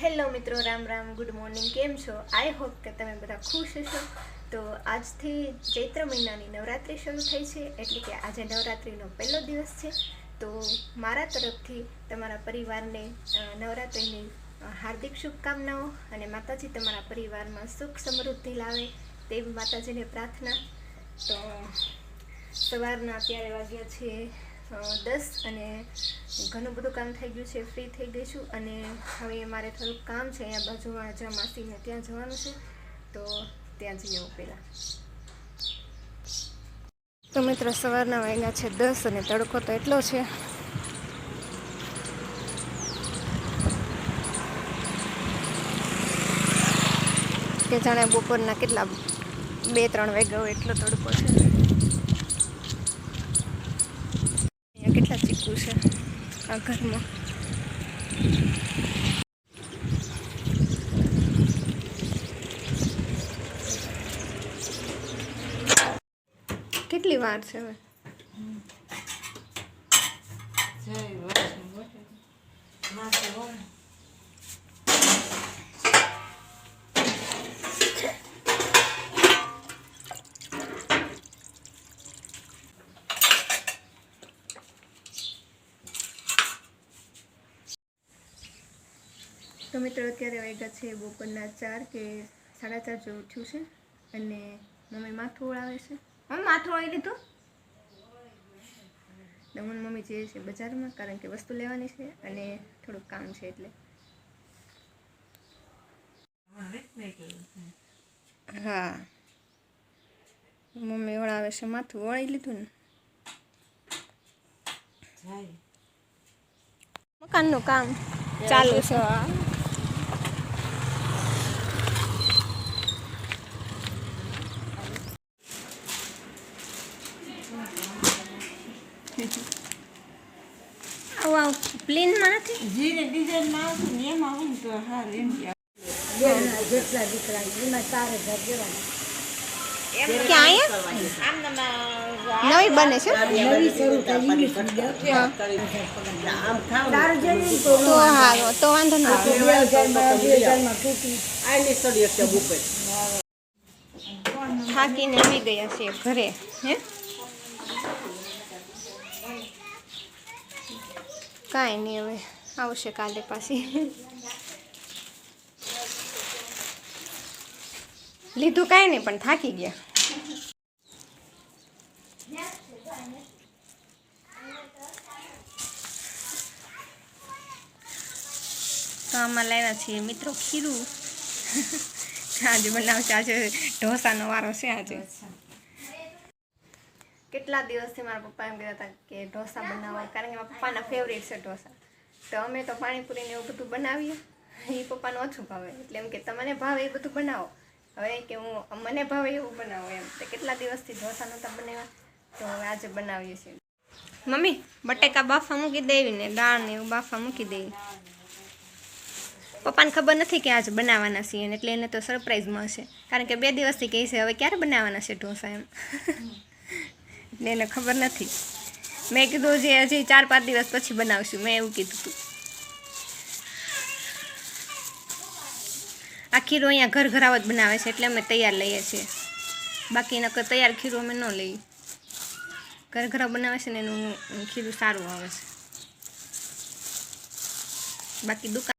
Hello મિત્રો, Ram Ram, good morning. કેમ છો? આઈ હોપ કે તમે બધા ખુશ હશો. તો આજથી ચૈત્ર મહિનાની નવરાત્રિ શરૂ થઈ છે, એટલે કે આજે નવરાત્રિનો પહેલો દિવસ છે. તો મારા તરફથી તમારા પરિવારને નવરાત્રિની હાર્દિક શુભકામનાઓ, અને માતાજી તમારા પરિવારમાં સુખ સમૃદ્ધિ લાવે તેવી માતાજીને પ્રાર્થના. તો સવારના અત્યારે વાગ્યા છે 10 અને ઘણું બધું કામ થઈ ગયું છે, ફ્રી થઈ ગઈ છું. અને હવે મારે થોડુંક કામ છે, અહીંયા બાજુમાં જ્યાં માસીને ત્યાં જવાનું છે, તો ત્યાં જઈએ હું પહેલાં. તો મિત્રો, સવારના વાગ્યા છે 10 અને તડકો તો એટલો છે. કે જાણે બપોરના કેટલા 2-3 વાગ્યા હોય એટલો તડકો છે. અહીંયા કેટલા ચીકુ છે આ ઘરમાં. કેટલી વાર છે હવે? તો મિત્રો, અત્યારે વાગ્યા છે બપોરના 4 કે 4:30 જેવું થયું છે. અને મમ્મી માથું ઓળાવે છે. માથું ઓળી લીધું. દમણ મમ્મી જે છે બજારમાં, કારણ કે વસ્તુ લેવાની છે અને થોડુંક કામ છે એટલે. હા, મમ્મી ઓળાવે છે માથું. ઓળી લીધું ને. મકાનનું કામ ચાલુ છે. આવું પ્લેનમાં નથી, જીને ડિઝાઇનમાં આવતું ને એમાં આવું તો હા એમ કે જેટલા દીકરા એમાં 4,000 દેવાના. નવી બને છે. નવી શરૂ થઈ તો હા, તો વાંધો નથી. 2000માં તૂટી થાકીને આવી ગયા છે ઘરે. હે, કાંઈ નહીં, હવે આવશે કાલે પાછી. લીધું કાંઈ નહીં, પણ થાકી ગયા. તો આમાં લાવ્યા છીએ મિત્રો ખીરું. આજે બનાવશે. આજે ઢોસાનો વારો છે. આજે કેટલા દિવસથી મારા પપ્પા એમ કહેતા હતા કે ઢોસા બનાવો, કારણ કે મારા પપ્પાના ફેવરેટ છે ઢોસા. તો અમે તો પાણીપુરીને એવું બધું બનાવીએ, એ પપ્પાને ઓછું ભાવે, એટલે એમ કે તમને ભાવે એ બધું બનાવો. હવે કે હું મને ભાવે એવું બનાવું એમ. તો કેટલા દિવસથી ઢોસા નહોતા બનાવ્યા, તો હવે આજે બનાવીએ છીએ. મમ્મી, બટેકા બાફા મૂકી દેવી ને દાળ ને એવું બાફા મૂકી દેવી. પપ્પાને ખબર નથી કે આજે બનાવવાના છીએ, એટલે એને તો સરપ્રાઈઝમાં હશે, કારણ કે 2 દિવસથી કહે છે હવે ક્યારે બનાવવાના છે ઢોસા એમ. એટલે એને ખબર નથી. મેં કીધું જે હજી 4-5 દિવસ પછી બનાવશું, મેં એવું કીધું હતું. આ ખીરું અહીંયા ઘર ઘરાવ જ બનાવે છે, એટલે અમે તૈયાર લઈએ છીએ. બાકી નકર તૈયાર ખીરું અમે ન લઈએ. ઘર ઘરાવ બનાવે છે ને એનું ખીરું સારું આવે છે. બાકી દુકાન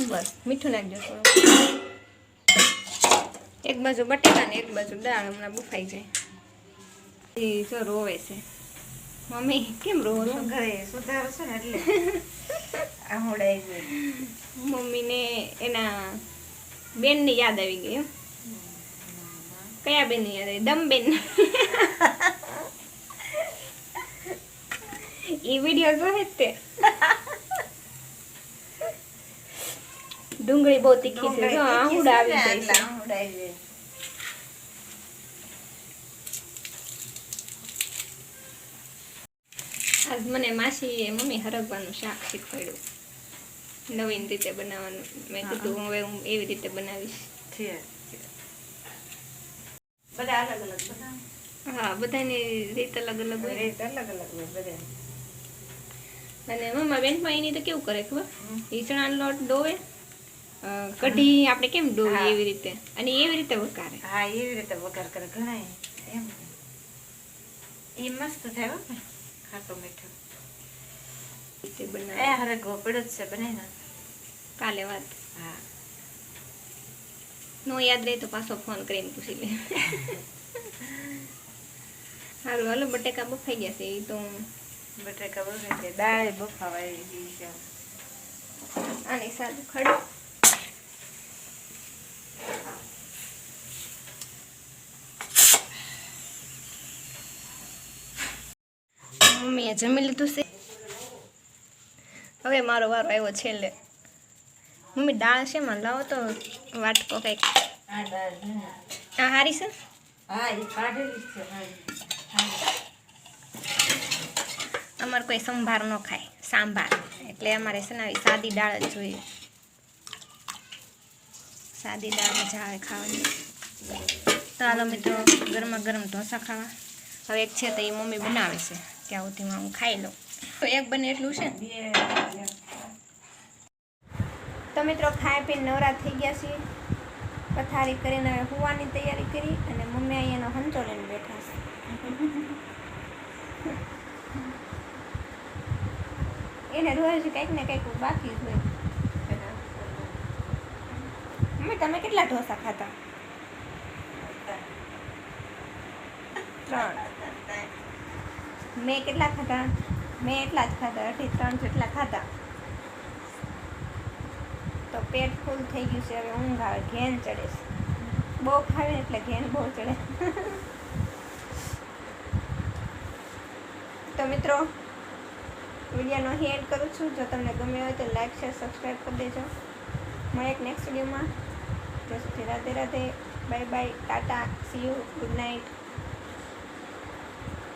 બસ મીઠું નાખજો થોડું. એક બાજુ બટેકા ને એક બાજુ દાળ. હમણાં બફાઈ જાય. એ જો રોવે છે. મમ્મી કેમ રોવો છો? ઘરે સુધારો છે ને એટલે આમોડાઈ ગઈ. મમ્મીને એના બેનની યાદ આવી ગઈ. કયા બેનની યાદ આવી? દમબેન. એ વિડીયો જોવે જ તે. ડુંગળી બહુ તીખી છે. જો આહુડા આવી જાય છે. આજ મને માસીએ મમ્મી હરગવાનું શાક શીખવાડ્યું, નવીન રીતે બનાવવાનું. મેં કીધું હવે હું એવી રીતે બનાવીશ. બધા અલગ અલગ બનાવે. હા, બધાની રીત અલગ અલગ હોય. રીત અલગ અલગ હોય બધા. અને મમ્મા બેનમાં એની તો કેવું કરે ખબર, એ ચણાનો લોટ ડોવે, કઢી આપણે કેમ ડોવી એવી રીતે, અને એવી રીતે વઘારે. હા એવી રીતે વઘાર કરે ઘણા એમ. એ મસ્ત થાય હો ખાટો મીઠો. તે બનાવે. એ હરે ગોપડો જ છે બનાવીને કાલે વાત હા. નો યાદ રહે તો પાછો ફોન કરીને પૂછી લે. હાલો હાલો બટેકા બફાઈ ગયા છે એ તો બટાકા બફાઈ ગયા, દાળ બફાવા આવી છે. આની સાદું ખડું. મમ્મીએ જમી લીધું છે. હવે મારો વારો આવ્યો છેલ્લે. મમ્મી દાળ છે માં લાવો તો વાટકો કંઈક. આ દાળ આ હારી છે. હા એ કાઢેલી છે. અમારે કોઈ સંભાર ન ખાય, સાંભાર, એટલે અમારે છે ને આવી સાદી દાળ જ જોઈએ. સાદી દાળ મજા આવે ખાવાની. તો હાલો મિત્રો ગરમા ગરમ ઢોસા ખાવા. હવે એક છે તો એ મમ્મી બનાવે છે, ત્યાં સુધીમાં હું ખાઈ લઉં. તો એક બને એટલું છે ને. તો મિત્રો ખાઈ પીને નવરા થઈ ગયા છીએ, પથારી કરીને હવે હુવાની તૈયારી કરી, અને મમ્મી અહીંયાનો હંચો લઈને બેઠા છે. એને રોજ કંઈક ને કંઈક બાકી જ હોય. મમ્મી તમે કેટલા ઢોસા ખાધા? 3. મેં કેટલા ખાધા? મેં એટલા જ ખાધા, 2.5-3 જેટલા ખાધા. તો પેટ ફૂલ થઈ ગયું છે, હવે ઊંઘ આવે, ઘેન ચડે છે. બહુ ખાવે એટલે ઘેન બહુ ચડે. તો મિત્રો વિડીયોનો એન્ડ કરું છું. જો તમને ગમે હોય તો લાઈક શેર સબસ્ક્રાઈબ કરી દેજો. મળે એક નેક્સ્ટ વિડીયોમાં. જય Shri Radhe Radhe, bye bye, Tata, C you, good night.